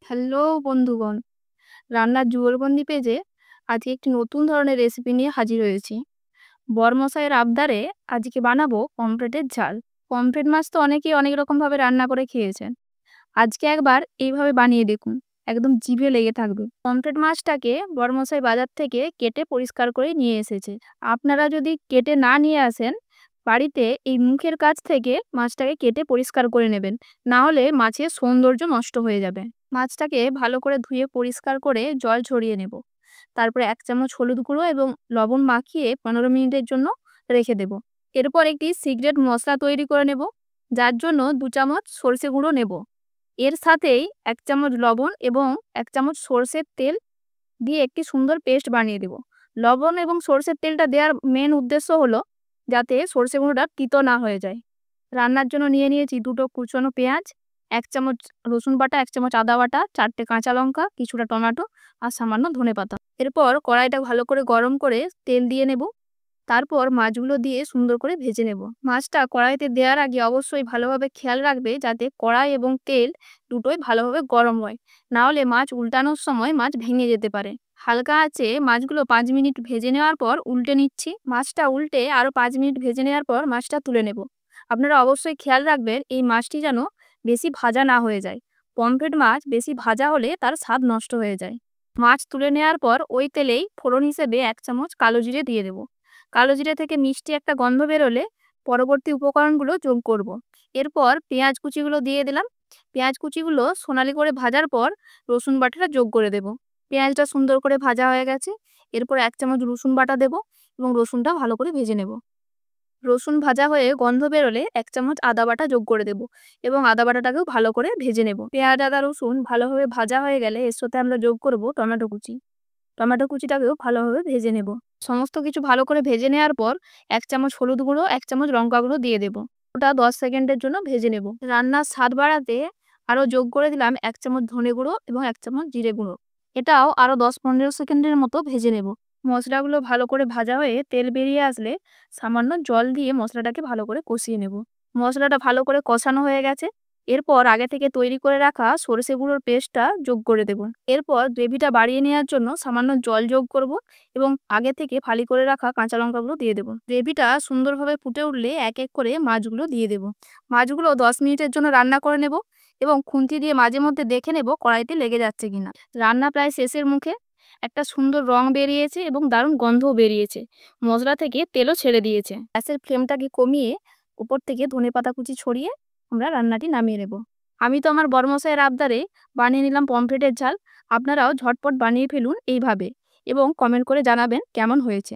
Hello বন্ধুগণ, রান্নার যুগলবন্দি পেজে আজকে একটি নতুন ধরনের রেসিপি নিয়ে হাজির হয়েছি। বরমশাইয়ের আবদারে আজকে বানাবো পমফ্রেটের ঝাল। পমফ্রেট মাছ তো অনেকেই অনেক রকমভাবে রান্না করে খেয়েছেন। আজকে একবার এইভাবে বানিয়ে দেখুন, একদম জিভে লেগে থাকবে। পমফ্রেট মাছটাকে বরমশাই বাজার থেকে কেটে পরিষ্কার করে নিয়ে এসেছে। আপনারা যদি কেটে না নিয়ে আসেন, বাড়িতে এই মুখের কাছ থেকে মাছটাকে কেটে পরিষ্কার করে নেবেন, না হলে মাছের সৌন্দর্য নষ্ট হয়ে যাবে। মাছটাকে ভালো করে ধুয়ে পরিষ্কার করে জল ঝরিয়ে নেব। তারপরে 1 চামচ হলুদ গুঁড়ো এবং লবণ মাখিয়ে 15 মিনিটের জন্য রেখে দেব। এরপর একটি সিক্রেট মশলা তৈরি করে নেব, যার জন্য 2 চামচ সরষে গুঁড়ো নেব। এর সাথেই 1 চামচ লবণ এবং 1 চামচ সরষের তেল দিয়ে একটি সুন্দর পেস্ট বানিয়ে দেব। লবণ এবং সরষের তেলটা দেওয়ার মেন উদ্দেশ্য হলো যাতে সরষে গুঁড়োটা তিতো না হয়ে যায়। রান্নার জন্য নিয়ে নিয়েছি 2টো কুচনো পেঁয়াজ, 1 চামচ রসুন বাটা, 1 চামচ আদা বাটা, 4টে কাঁচা লঙ্কা, কিছুটা টমেটো আর সামান্য ধনেপাতা। এরপর কড়াইটা ভালো করে গরম করে তেল দিয়ে নেব। তারপর মাছগুলো দিয়ে সুন্দর করে ভেজে নেব। মাছটা কড়াইতে দেওয়ার আগে অবশ্যই ভালোভাবে খেয়াল রাখবে যাতে কড়াই এবং তেল দুটোই ভালোভাবে গরম হয়, না হলে মাছ উল্টানোর সময় মাছ ভেঙে যেতে পারে। হালকা আঁচে মাছগুলো 5 মিনিট ভেজে নেওয়ার পর উল্টে নিচ্ছি। মাছটা উল্টে আরও 5 মিনিট ভেজে নেওয়ার পর মাছটা তুলে নেব। আপনারা অবশ্যই খেয়াল রাখবেন এই মাছটি যেন বেশি ভাজা না হয়ে যায়। পমফ্রেট মাছ বেশি ভাজা হলে তার স্বাদ নষ্ট হয়ে যায়। মাছ তুলে নেওয়ার পর ওই তেলেই ফোড়ন হিসেবে 1 চামচ কালো জিরে দিয়ে দেব। কালো জিরে থেকে মিষ্টি একটা গন্ধ বেরোলে পরবর্তী উপকরণগুলো যোগ করব। এরপর পেঁয়াজ কুচিগুলো দিয়ে দিলাম। পেঁয়াজ কুচিগুলো সোনালি করে ভাজার পর রসুন বাটাটা যোগ করে দেব। পেঁয়াজটা সুন্দর করে ভাজা হয়ে গেছে। এরপর 1 চামচ রসুন বাটা দেব এবং রসুনটা ভালো করে ভেজে নেব। রসুন ভাজা হয়ে গন্ধ বেরোলে 1 চামচ আদা বাটা যোগ করে দেব এবং আদা বাটাটাকেও ভালো করে ভেজে নেব। পেঁয়াজ আদা রসুন ভালোভাবে ভাজা হয়ে গেলে এর সাথে আমরা যোগ করব টমেটো কুচি। টমেটো কুচিটাকেও ভালোভাবে ভেজে নেব। সমস্ত কিছু ভালো করে ভেজে নেওয়ার পর 1 চামচ হলুদ গুঁড়ো, 1 চামচ লঙ্কা গুঁড়ো দিয়ে দেব। ওটা 10 সেকেন্ডের জন্য ভেজে নেব। রান্নার স্বাদ বাড়াতে আরও যোগ করে দিলাম 1 চামচ ধনে গুঁড়ো এবং 1 চামচ জিরে গুঁড়ো। এটাও আরও 10-15 সেকেন্ডের মতো ভেজে নেব। মশলাগুলো ভালো করে ভাজা হয়ে তেল বেরিয়ে আসলে সামান্য জল দিয়ে মশলাটাকে ভালো করে কষিয়ে নেব। মশলাটা ভালো করে কষানো হয়ে গেছে। এরপর আগে থেকে তৈরি করে রাখা সরষে গুঁড়োর পেস্টটা যোগ করে দেব। এরপর গ্রেভিটা বাড়িয়ে নেওয়ার জন্য সামান্য জল যোগ করব এবং আগে থেকে ফালি করে রাখা কাঁচা লঙ্কাগুলো দিয়ে দেব। গ্রেভিটা সুন্দরভাবে ফুটে উঠলে এক এক করে মাছগুলো দিয়ে দেব। মাছগুলো 10 মিনিটের জন্য রান্না করে নেব এবং খুন্তি দিয়ে মাঝে মধ্যে দেখে নেব কড়াইতে লেগে যাচ্ছে কিনা। রান্না প্রায় শেষের মুখে। একটা সুন্দর রং বেরিয়েছে এবং দারুণ গন্ধও বেরিয়েছে। মশলা থেকে তেলও ছেড়ে দিয়েছে। গ্যাসের ফ্লেমটাকে কমিয়ে উপর থেকে ধনেপাতা কুচি ছড়িয়ে আমরা রান্নাটি নামিয়ে নেব। আমি তো আমার বরমশাইয়ের আবদারে বানিয়ে নিলাম পমফ্রেটের ঝাল। আপনারাও ঝটপট বানিয়ে ফেলুন এইভাবে এবং কমেন্ট করে জানাবেন কেমন হয়েছে।